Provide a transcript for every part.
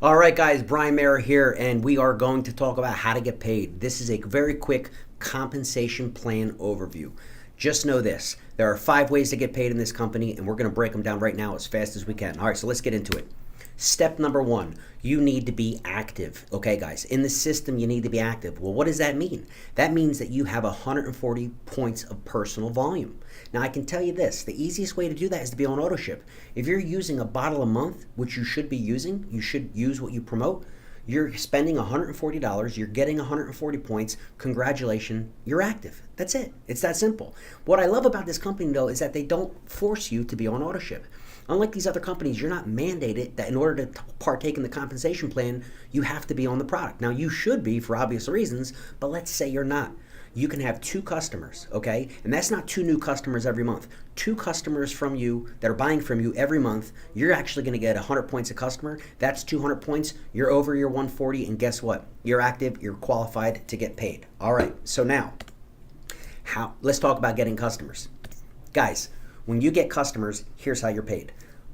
All right, guys, Brian Mayer here, and we are going to talk about how to get paid. This is a very quick compensation plan overview. Just know this, there are 5 ways to get paid in this company, and we're going to break them down right now as fast as we can. All right, so let's get into it. Step number 1, you need to be active. Okay, guys, in the system, you need to be active. Well, what does that mean? That means that you have 140 points of personal volume. Now, I can tell you this, the easiest way to do that is to be on AutoShip. If you're using a bottle a month, which you should be using, you should use what you promote, you're spending $140, you're getting 140 points, congratulations, you're active. That's it. It's that simple. What I love about this company, though, is that they don't force you to be on AutoShip. Unlike these other companies, you're not mandated that in order to partake in the compensation plan, you have to be on the product. Now, you should be for obvious reasons, but let's say you're not. You can have 2 customers, okay? And that's not 2 new customers every month. 2 customers from you that are buying from you every month, you're actually gonna get 100 points a customer. That's 200 points. You're over your 140, and guess what? You're active, you're qualified to get paid. All right, so now, let's talk about getting customers. Guys, when you get customers, here's how you're paid.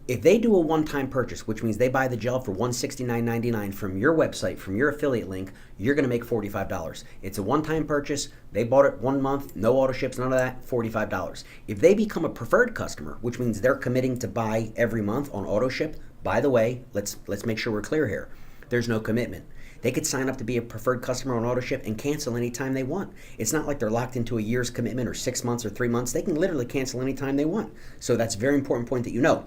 If they do a one-time purchase, which means they buy the gel for $169.99 from your website, from your affiliate link, you're going to make $45. It's a one-time purchase. They bought it 1 month, no auto ships, none of that, $45. If they become a preferred customer, which means they're committing to buy every month on auto ship, by the way, let's make sure we're clear here. There's no commitment. They could sign up to be a preferred customer on AutoShip and cancel anytime they want. It's not like they're locked into a year's commitment or 6 months or 3 months. They can literally cancel anytime they want. So that's a very important point that you know.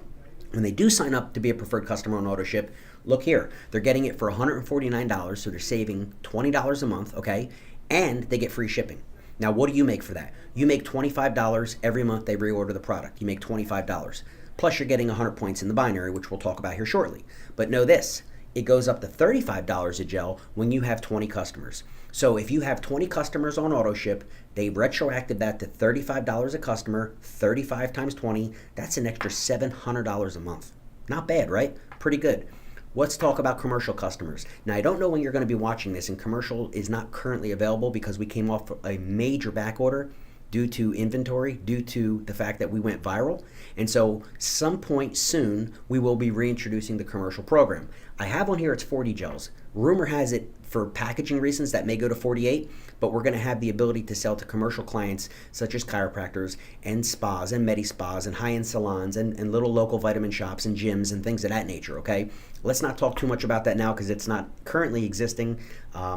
When they do sign up to be a preferred customer on AutoShip, look here. They're getting it for $149, so they're saving $20 a month, okay? And they get free shipping. Now, what do you make for that? You make $25 every month they reorder the product. You make $25. Plus, you're getting 100 points in the binary, which we'll talk about here shortly. But know this. It goes up to $35 a gel when you have 20 customers. So if you have 20 customers on AutoShip, they retroactive that to $35 a customer, 35 times 20, that's an extra $700 a month. Not bad, right? Pretty good. Let's talk about commercial customers. Now, I don't know when you're going to be watching this, and commercial is not currently available because we came off a major back order due to inventory, due to the fact that we went viral. And so some point soon, we will be reintroducing the commercial program. I have on here, it's 40 gels. Rumor has it for packaging reasons that may go to 48, but we're gonna have the ability to sell to commercial clients such as chiropractors and spas and medi-spas and high-end salons and little local vitamin shops and gyms and things of that nature, okay? Let's not talk too much about that now because it's not currently existing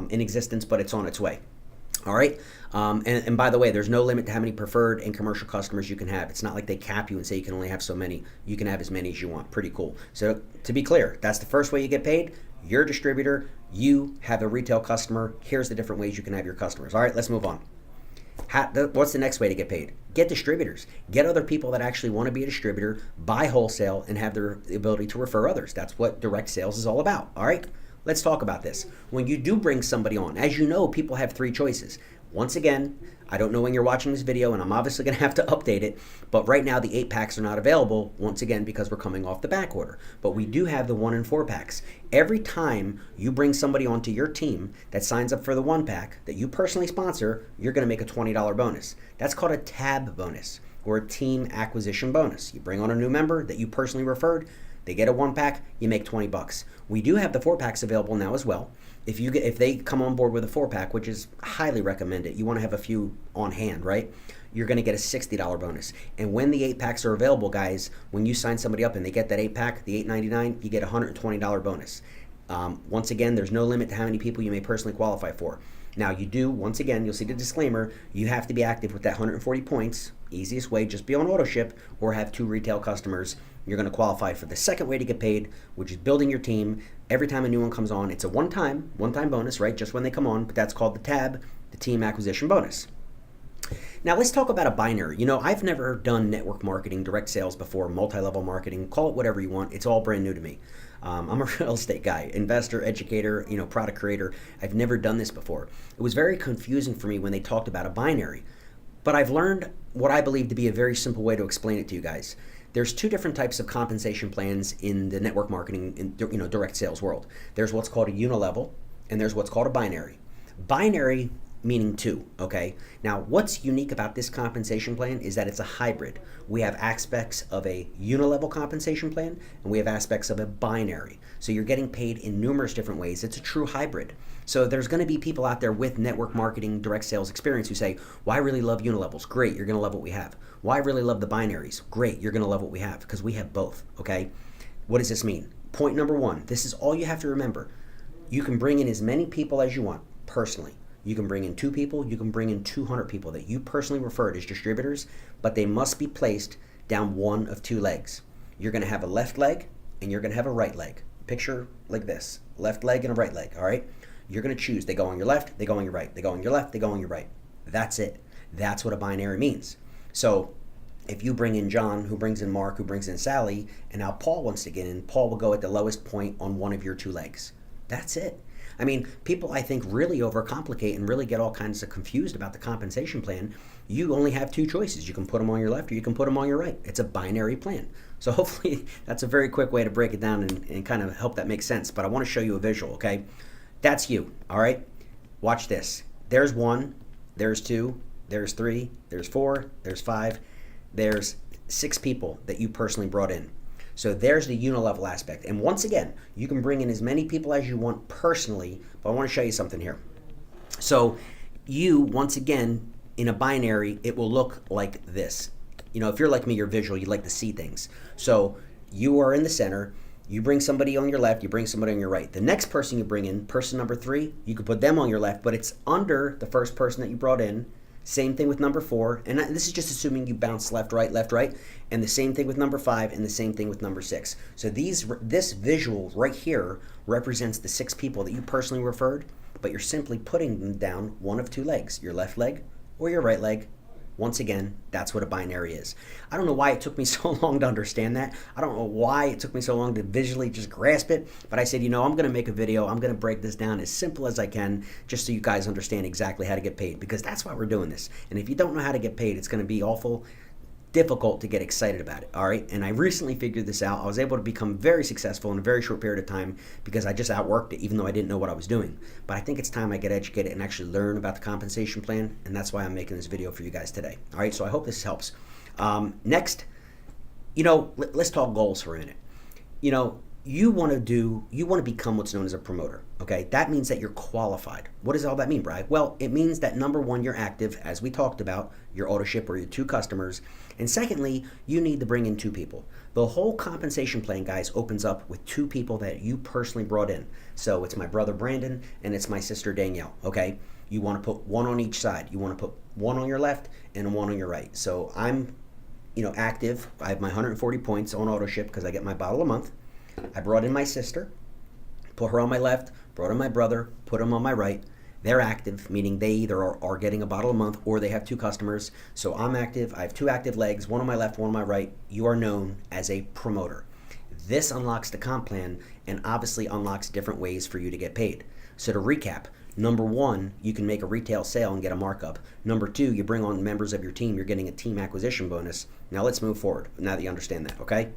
in existence, but it's on its way. All right. And by the way, there's no limit to how many preferred and commercial customers you can have. It's not like they cap you and say you can only have so many. You can have as many as you want. Pretty cool. So to be clear, that's the first way you get paid. You're a distributor. You have a retail customer. Here's the different ways you can have your customers. All right, let's move on. What's the next way to get paid? Get distributors. Get other people that actually want to be a distributor, buy wholesale, and have their ability to refer others. That's what direct sales is all about. All right. Let's talk about this. When you do bring somebody on, as you know, people have 3 choices. Once again, I don't know when you're watching this video, and I'm obviously going to have to update it, but right now the 8-packs are not available, once again, because we're coming off the back order. But we do have the 1 and 4-packs. Every time you bring somebody onto your team that signs up for the 1-pack that you personally sponsor, you're going to make a $20 bonus. That's called a TAB bonus, or a team acquisition bonus. You bring on a new member that you personally referred, they get a 1-pack, you make 20 bucks. We do have the 4-packs available now as well. If they come on board with a 4-pack, which is highly recommended, you want to have a few on hand, right? You're going to get a $60 bonus. And when the 8-packs are available, guys, when you sign somebody up and they get that 8-pack, the $8.99, you get a $120 bonus. Once again, there's no limit to how many people you may personally qualify for. Now, you do, once again, you'll see the disclaimer, you have to be active with that 140 points. Easiest way, just be on AutoShip or have 2 retail customers. You're going to qualify for the second way to get paid, which is building your team. Every time a new one comes on, it's a one-time bonus, right? Just when they come on, but that's called the TAB, the team acquisition bonus. Now, let's talk about a binary. You know, I've never done network marketing, direct sales before, multi-level marketing, call it whatever you want. It's all brand new to me. I'm a real estate guy, investor, educator, product creator. I've never done this before. It was very confusing for me when they talked about a binary, but I've learned what I believe to be a very simple way to explain it to you guys. There's 2 different types of compensation plans in the network marketing, direct sales world. There's what's called a unilevel, and there's what's called a binary. Binary meaning 2, okay? Now, what's unique about this compensation plan is that it's a hybrid. We have aspects of a unilevel compensation plan, and we have aspects of a binary. So you're getting paid in numerous different ways. It's a true hybrid. So there's going to be people out there with network marketing, direct sales experience who say, well, I really love unilevels. Great, you're going to love what we have. Well, I really love the binaries. Great, you're going to love what we have, because we have both, okay? What does this mean? Point number 1, this is all you have to remember. You can bring in as many people as you want personally. You can bring in 2 people, you can bring in 200 people that you personally referred as distributors, but they must be placed down one of 2 legs. You're going to have a left leg and you're going to have a right leg. Picture like this, left leg and a right leg, all right? You're going to choose. They go on your left, they go on your right. They go on your left, they go on your right. That's it. That's what a binary means. So if you bring in John, who brings in Mark, who brings in Sally, and now Paul wants to get in, Paul will go at the lowest point on one of your 2 legs. That's it. I mean, people, I think, really overcomplicate and really get all kinds of confused about the compensation plan. You only have 2 choices. You can put them on your left or you can put them on your right. It's a binary plan. So hopefully that's a very quick way to break it down and kind of help that make sense. But I want to show you a visual, okay? That's you, all right? Watch this. There's 1, there's 2, there's 3, there's 4, there's 5, there's 6 people that you personally brought in. So there's the unilevel aspect. And once again, you can bring in as many people as you want personally, but I want to show you something here. So you, once again, in a binary, it will look like this. You know, if you're like me, you're visual, you like to see things. So you are in the center, you bring somebody on your left, you bring somebody on your right. The next person you bring in, person number 3, you could put them on your left, but it's under the first person that you brought in. Same thing with number 4, and this is just assuming you bounce left, right, and the same thing with number 5, and the same thing with number 6. So this visual right here represents the 6 people that you personally referred, but you're simply putting them down one of 2 legs, your left leg or your right leg. Once again, that's what a binary is. I don't know why it took me so long to understand that. I don't know why it took me so long to visually just grasp it, but I said, you know, I'm going to make a video. I'm going to break this down as simple as I can just so you guys understand exactly how to get paid, because that's why we're doing this. And if you don't know how to get paid, it's going to be awful difficult to get excited about it, all right? And I recently figured this out. I was able to become very successful in a very short period of time because I just outworked it, even though I didn't know what I was doing. But I think it's time I get educated and actually learn about the compensation plan, and that's why I'm making this video for you guys today, all right? So I hope this helps. Next, you know, let's talk goals for a minute. You know, you want to become what's known as a promoter, okay? That means that you're qualified. What does all that mean, Brian? Well, it means that number 1, you're active, as we talked about, your auto ship or your 2 customers. And secondly, you need to bring in 2 people. The whole compensation plan, guys, opens up with 2 people that you personally brought in. So it's my brother Brandon and it's my sister Danielle, okay? You want to put 1 on each side. You want to put 1 on your left and 1 on your right. So I'm, you know, active. I have my 140 points on auto ship because I get my bottle a month. I brought in my sister, put her on my left, brought in my brother, put him on my right. They're active, meaning they either are getting a bottle a month or they have 2 customers. So I'm active. I have 2 active legs, 1 on my left, 1 on my right. You are known as a promoter. This unlocks the comp plan and obviously unlocks different ways for you to get paid. So to recap, number 1, you can make a retail sale and get a markup. Number 2, you bring on members of your team, you're getting a team acquisition bonus. Now let's move forward, now that you understand that, okay?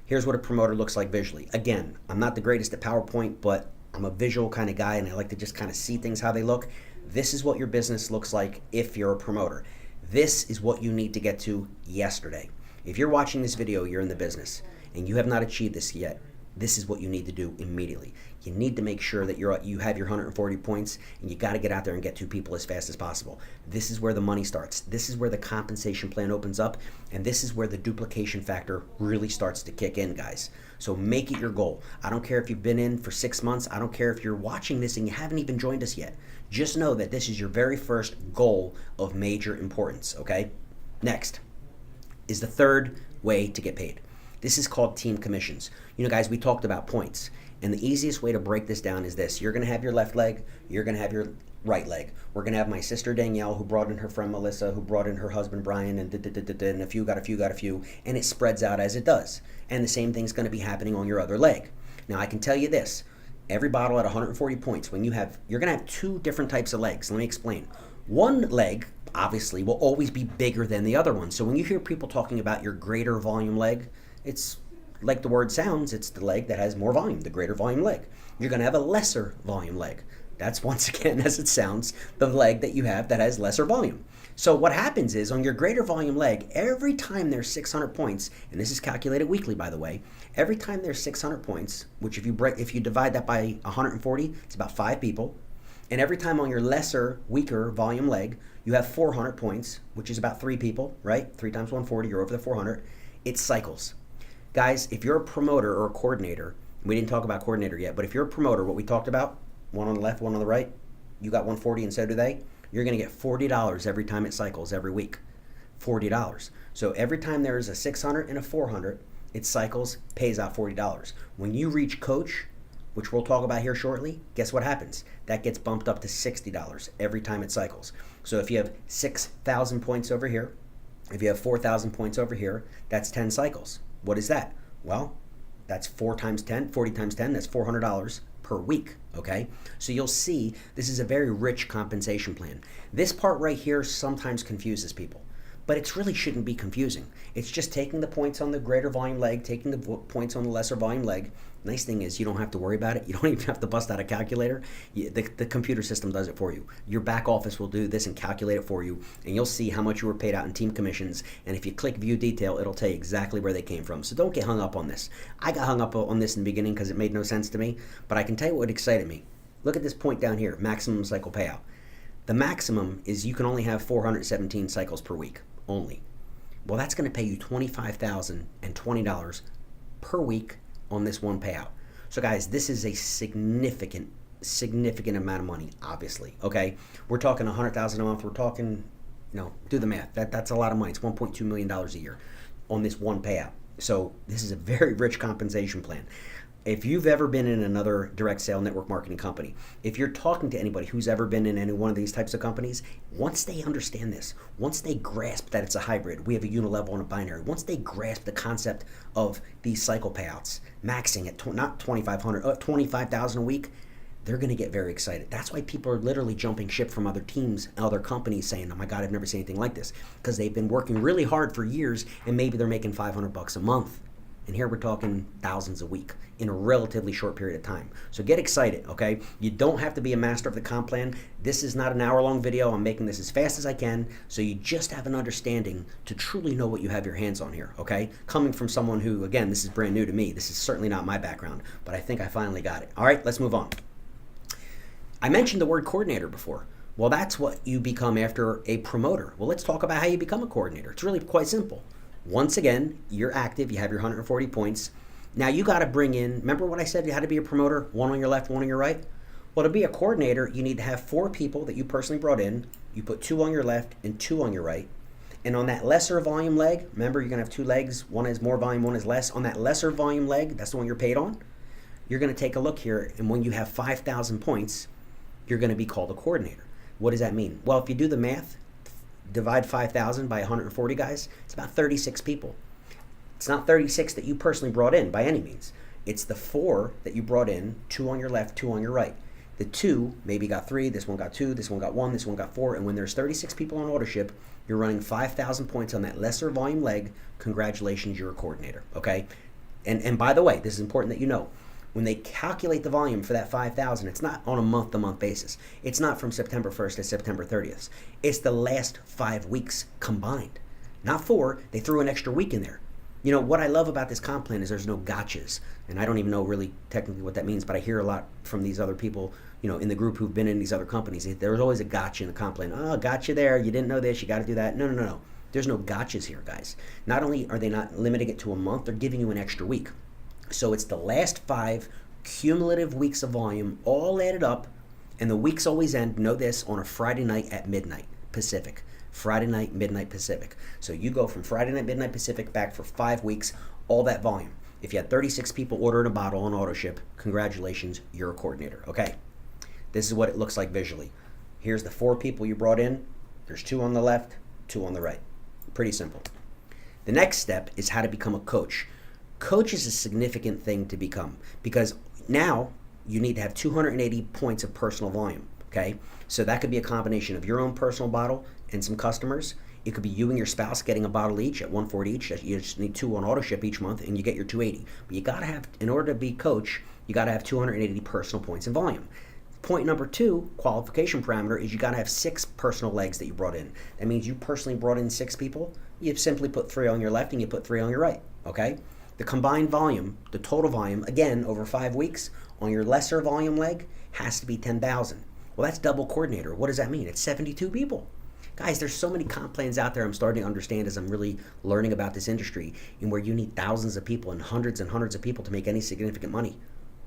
Here's what a promoter looks like visually. Again, I'm not the greatest at PowerPoint, but I'm a visual kind of guy and I like to just kind of see things how they look. This is what your business looks like if you're a promoter. This is what you need to get to yesterday. If you're watching this video, you're in the business and you have not achieved this yet, this is what you need to do immediately. You need to make sure that you have your 140 points and you got to get out there and get 2 people as fast as possible. This is where the money starts. This is where the compensation plan opens up, and this is where the duplication factor really starts to kick in, guys. So make it your goal. I don't care if you've been in for 6 months. I don't care if you're watching this and you haven't even joined us yet. Just know that this is your very first goal of major importance, okay? Next is the 3rd way to get paid. This is called team commissions. You know, guys, we talked about points. And the easiest way to break this down is this. You're going to have your left leg. You're going to have your right leg. We're going to have my sister Danielle, who brought in her friend Melissa, who brought in her husband Brian, and a few got a few. And it spreads out as it does. And the same thing's going to be happening on your other leg. Now, I can tell you this. Every bottle at 140 points, you're going to have 2 different types of legs. Let me explain. One leg, obviously, will always be bigger than the other one. So when you hear people talking about your greater volume leg, it's like the word sounds, it's the leg that has more volume, the greater volume leg. You're going to have a lesser volume leg, That's once again, as it sounds, the leg that you have that has lesser volume. So what happens is on your greater volume leg, every time there's 600 points, and this is calculated weekly, by the way, every time there's 600 points, which if you divide that by 140, it's about 5 people. And every time on your lesser, weaker volume leg, you have 400 points, which is about 3 people, right? 3 times 140, you're over the 400. It cycles. Guys, if you're a promoter or a coordinator, we didn't talk about coordinator yet, but if you're a promoter, what we talked about, one on the left, one on the right, you got 140 and so do they, you're going to get $40 every time it cycles every week. $40. So every time there's a 600 and a 400, it cycles, pays out $40. When you reach coach, which we'll talk about here shortly, guess what happens? That gets bumped up to $60 every time it cycles. So if you have 6,000 points over here, if you have 4,000 points over here, that's 10 cycles. What is that? Well, that's 4 times 10, 40 times 10, that's $400 per week, okay? So you'll see this is a very rich compensation plan. This part right here sometimes confuses people, but it really shouldn't be confusing. It's just taking the points on the greater volume leg, taking the points on the lesser volume leg. Nice thing is you don't have to worry about it. You don't even have to bust out a calculator. The computer system does it for you. Your back office will do this and calculate it for you, and you'll see how much you were paid out in team commissions. And if you click view detail, it'll tell you exactly where they came from. So don't get hung up on this. I got hung up on this in the beginning because it made no sense to me, but I can tell you what excited me. Look at this point down here, maximum cycle payout. The maximum is you can only have 417 cycles per week, only. Well, that's going to pay you $25,020 per week on this one payout. So guys, this is a significant amount of money, obviously, okay? We're talking $100,000 a month. We're talking, do the math. That's a lot of money. It's $1.2 million a year on this one payout. So this is a very rich compensation plan. If you've ever been in another direct sale network marketing company, if you're talking to anybody who's ever been in any one of these types of companies, once they understand this, once they grasp that it's a hybrid, we have a unilevel and a binary, once they grasp the concept of these cycle payouts, maxing at not 2,500, 25,000 a week, they're going to get very excited. That's why people are literally jumping ship from other teams and other companies saying, oh my God, I've never seen anything like this, because they've been working really hard for years and maybe they're making $500 a month. And here we're talking thousands a week in a relatively short period of time. So get excited, okay? You don't have to be a master of the comp plan. This is not an hour-long video. I'm making this as fast as I can so you just have an understanding to truly know what you have your hands on here, okay? Coming from someone who, again, this is brand new to me. This is certainly not my background, but I think I finally got it. All right, let's move on. I mentioned the word coordinator before. Well, that's what you become after a promoter. Well, let's talk about how you become a coordinator. It's really quite simple. Once again, you're active, you have your 140 points. Now you got to bring in, remember what I said, you had to be a promoter, one on your left, one on your right? Well, to be a coordinator, you need to have 4 people that you personally brought in. You put 2 on your left and 2 on your right. And on that lesser volume leg, remember you're going to have 2 legs, one has more volume, one is less. On that lesser volume leg, that's the one you're paid on, you're going to take a look here, and when you have 5,000 points, you're going to be called a coordinator. What does that mean? Well, if you do the math, divide 5,000 by 140 guys, it's about 36 people. It's not 36 that you personally brought in by any means. It's the 4 that you brought in, 2 on your left, 2 on your right. The 2 maybe got 3, this one got 2, this one got 1, this one got 4, and when there's 36 people on Autoship, you're running 5,000 points on that lesser volume leg. Congratulations, you're a coordinator, okay? And by the way, this is important that you know, when they calculate the volume for that 5,000, it's not on a month-to-month basis. It's not from September 1st to September 30th. It's the last 5 weeks combined. Not 4, they threw an extra week in there. You know, what I love about this comp plan is there's no gotchas. And I don't even know really technically what that means, but I hear a lot from these other people, in the group who've been in these other companies. There's always a gotcha in the comp plan. Oh, gotcha there. You didn't know this. You got to do that. No. There's no gotchas here, guys. Not only are they not limiting it to a month, they're giving you an extra week. So it's the last 5 cumulative weeks of volume all added up, and the weeks always end, know this, on a Friday night at midnight Pacific. Friday night, midnight Pacific. So you go from Friday night, midnight Pacific back for 5 weeks, all that volume. If you had 36 people ordering a bottle on Autoship, congratulations, you're a coordinator, okay? This is what it looks like visually. Here's the 4 people you brought in. There's 2 on the left, 2 on the right. Pretty simple. The next step is how to become a coach. Coach is a significant thing to become because now you need to have 280 points of personal volume, okay? So that could be a combination of your own personal bottle and some customers. It could be you and your spouse getting a bottle each at 140 each. You just need 2 on Autoship each month and you get your 280. But you got to have, in order to be coach, you got to have 280 personal points in volume. Point number two, qualification parameter, is you got to have 6 personal legs that you brought in. That means you personally brought in 6 people. You simply put 3 on your left and you put 3 on your right, okay? The combined volume, the total volume, again, over 5 weeks, on your lesser volume leg, has to be 10,000. Well, that's double coordinator. What does that mean? It's 72 people. Guys, there's so many comp plans out there I'm starting to understand as I'm really learning about this industry, and where you need thousands of people and hundreds of people to make any significant money.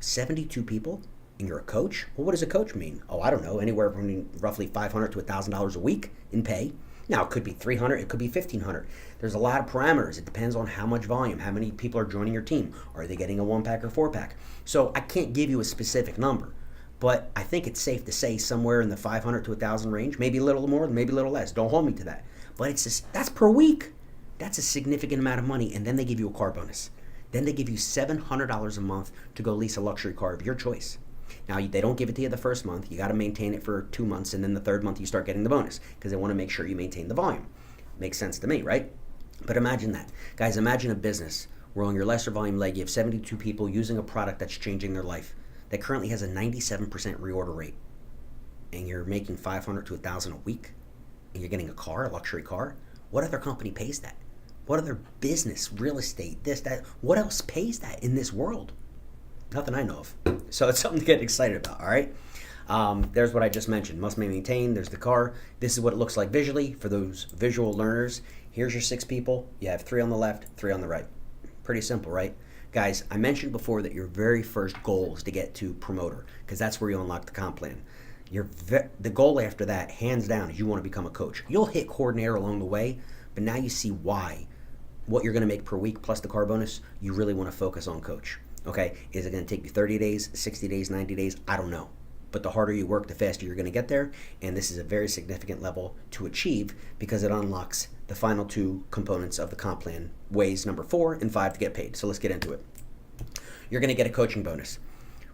72 people? And you're a coach? Well, what does a coach mean? Oh, I don't know, anywhere from roughly $500 to $1,000 a week in pay. Now, it could be $300, it could be $1,500. There's a lot of parameters. It depends on how much volume, how many people are joining your team. Are they getting a 1-pack or 4-pack? So I can't give you a specific number, but I think it's safe to say somewhere in the 500 to 1,000 range, maybe a little more, maybe a little less. Don't hold me to that. But it's just, that's per week. That's a significant amount of money, and then they give you a car bonus. Then they give you $700 a month to go lease a luxury car of your choice. Now, they don't give it to you the first month. You got to maintain it for 2 months, and then the third month you start getting the bonus because they want to make sure you maintain the volume. Makes sense to me, right? But imagine that. Guys, imagine a business where on your lesser volume leg you have 72 people using a product that's changing their life that currently has a 97% reorder rate, and you're making $500 to $1,000 a week, and you're getting a car, a luxury car. What other company pays that? What other business, real estate, this, that, what else pays that in this world? Nothing I know of. So it's something to get excited about, all right? There's what I just mentioned. Must be maintained. There's the car. This is what it looks like visually for those visual learners. Here's your 6 people. You have 3 on the left, 3 on the right. Pretty simple, right? Guys, I mentioned before that your very first goal is to get to promoter because that's where you unlock the comp plan. The goal after that, hands down, is you want to become a coach. You'll hit coordinator along the way, but now you see why. What you're going to make per week plus the car bonus, you really want to focus on coach. Okay, is it going to take you 30 days, 60 days, 90 days? I don't know. But the harder you work, the faster you're going to get there. And this is a very significant level to achieve because it unlocks the final 2 components of the comp plan, ways number 4 and 5 to get paid. So let's get into it. You're going to get a coaching bonus.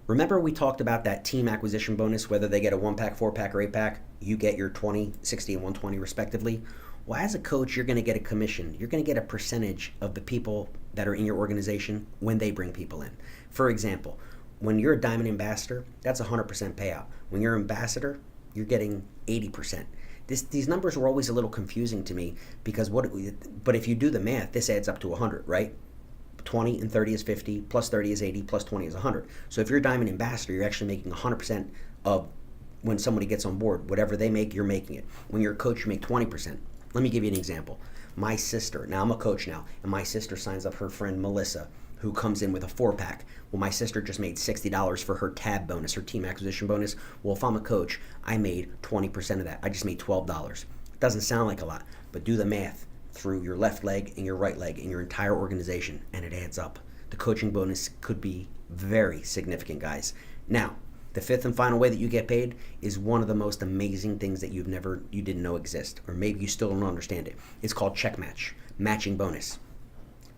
Remember we talked about that team acquisition bonus, whether they get a 1-pack, 4-pack, or 8-pack, you get your 20, 60, and 120 respectively. Well, as a coach, you're going to get a commission. You're going to get a percentage of the people that are in your organization when they bring people in. For example, when you're a Diamond Ambassador, that's 100% payout. When you're an ambassador, you're getting 80%. These numbers were always a little confusing to me because but if you do the math, this adds up to 100, right? 20 and 30 is 50, plus 30 is 80, plus 20 is 100. So if you're a Diamond Ambassador, you're actually making 100% of when somebody gets on board. Whatever they make, you're making it. When you're a coach, you make 20%. Let me give you an example. My sister, now I'm a coach now, and my sister signs up her friend Melissa, who comes in with a 4-pack. Well, my sister just made $60 for her tab bonus, her team acquisition bonus. Well, if I'm a coach, I made 20% of that. I just made $12. It doesn't sound like a lot, but do the math through your left leg and your right leg and your entire organization, and it adds up. The coaching bonus could be very significant, guys. Now, the 5th and final way that you get paid is one of the most amazing things that you didn't know exist, or maybe you still don't understand it. It's called check match, matching bonus.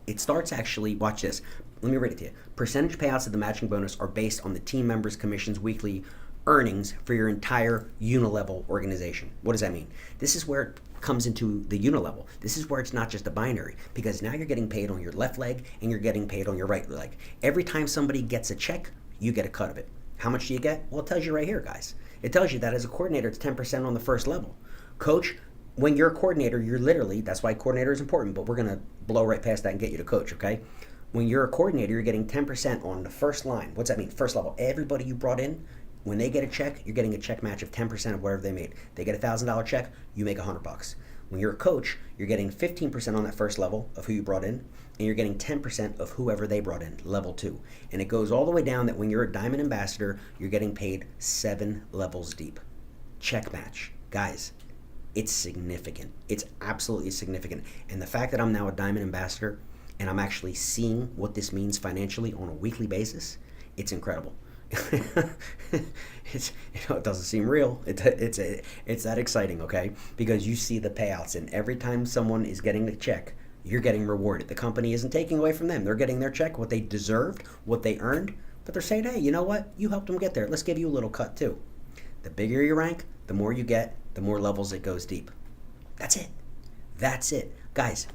It starts actually, watch this. Let me read it to you. Percentage payouts of the matching bonus are based on the team members' commissions weekly earnings for your entire unilevel organization. What does that mean? This is where it comes into the unilevel. This is where it's not just a binary, because now you're getting paid on your left leg and you're getting paid on your right leg. Every time somebody gets a check, you get a cut of it. How much do you get? Well, it tells you right here, guys. It tells you that as a coordinator, it's 10% on the first level. Coach, when you're a coordinator, you're literally, that's why coordinator is important, but we're going to blow right past that and get you to coach, okay? When you're a coordinator, you're getting 10% on the first line. What's that mean? First level. Everybody you brought in, when they get a check, you're getting a check match of 10% of whatever they made. They get a $1,000 check, you make $100. When you're a coach, you're getting 15% on that first level of who you brought in, and you're getting 10% of whoever they brought in, level 2. And it goes all the way down that when you're a Diamond Ambassador, you're getting paid 7 levels deep. Check match. Guys, it's significant. It's absolutely significant. And the fact that I'm now a Diamond Ambassador and I'm actually seeing what this means financially on a weekly basis, it's incredible. It doesn't seem real. It's that exciting, okay? Because you see the payouts, and every time someone is getting the check, you're getting rewarded. The company isn't taking away from them. They're getting their check, what they deserved, what they earned, but they're saying, hey, you know what? You helped them get there. Let's give you a little cut too. The bigger your rank, the more you get, the more levels it goes deep. That's it. That's it. Guys,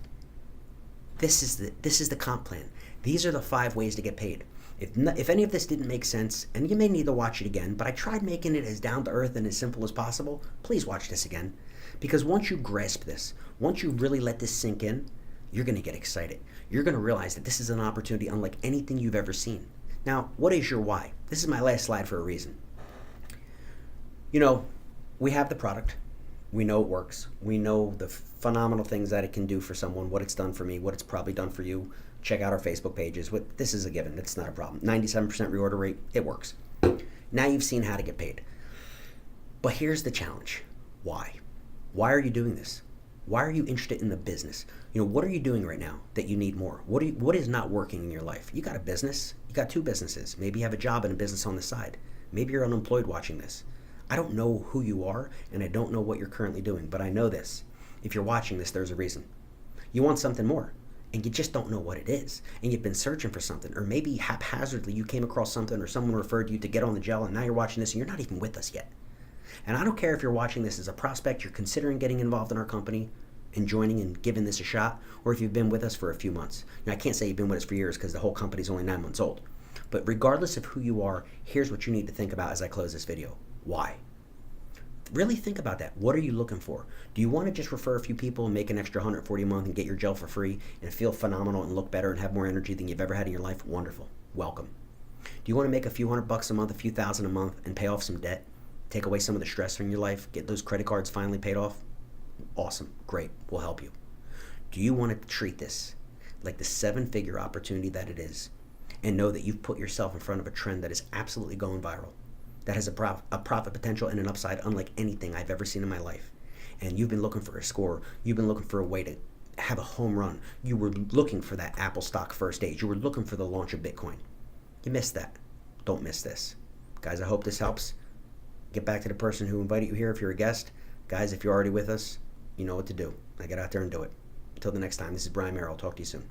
this is the comp plan. These are the 5 ways to get paid. If any of this didn't make sense, and you may need to watch it again, but I tried making it as down to earth and as simple as possible, please watch this again. Because once you grasp this, once you really let this sink in, you're going to get excited. You're going to realize that this is an opportunity unlike anything you've ever seen. Now, what is your why? This is my last slide for a reason. You know, we have the product. We know it works. We know the phenomenal things that it can do for someone, what it's done for me, what it's probably done for you. Check out our Facebook pages. This is a given. It's not a problem. 97% reorder rate. It works. Now you've seen how to get paid. But here's the challenge. Why? Why are you doing this? Why are you interested in the business? You know, what are you doing right now that you need more? What is not working in your life? You got a business. You got two businesses. Maybe you have a job and a business on the side. Maybe you're unemployed watching this. I don't know who you are, and I don't know what you're currently doing, but I know this. If you're watching this, there's a reason. You want something more, and you just don't know what it is, and you've been searching for something, or maybe haphazardly you came across something or someone referred you to get on the gel, and now you're watching this and you're not even with us yet. And I don't care if you're watching this as a prospect, you're considering getting involved in our company and joining and giving this a shot, or if you've been with us for a few months. Now, I can't say you've been with us for years because the whole company's only 9 months old. But regardless of who you are, here's what you need to think about as I close this video. Why? Really think about that. What are you looking for? Do you want to just refer a few people and make an extra $140 a month and get your gel for free and feel phenomenal and look better and have more energy than you've ever had in your life? Wonderful. Welcome. Do you want to make a few $100 a month, a few thousand a month and pay off some debt? Take away some of the stress from your life? Get those credit cards finally paid off? Awesome. Great. We'll help you. Do you want to treat this like the 7-figure opportunity that it is and know that you've put yourself in front of a trend that is absolutely going viral? That has a profit potential and an upside unlike anything I've ever seen in my life. And you've been looking for a score. You've been looking for a way to have a home run. You were looking for that Apple stock first stage. You were looking for the launch of Bitcoin. You missed that. Don't miss this. Guys, I hope this helps. Get back to the person who invited you here if you're a guest. Guys, if you're already with us, you know what to do. Now get out there and do it. Until the next time, this is Brian Merrill. I'll talk to you soon.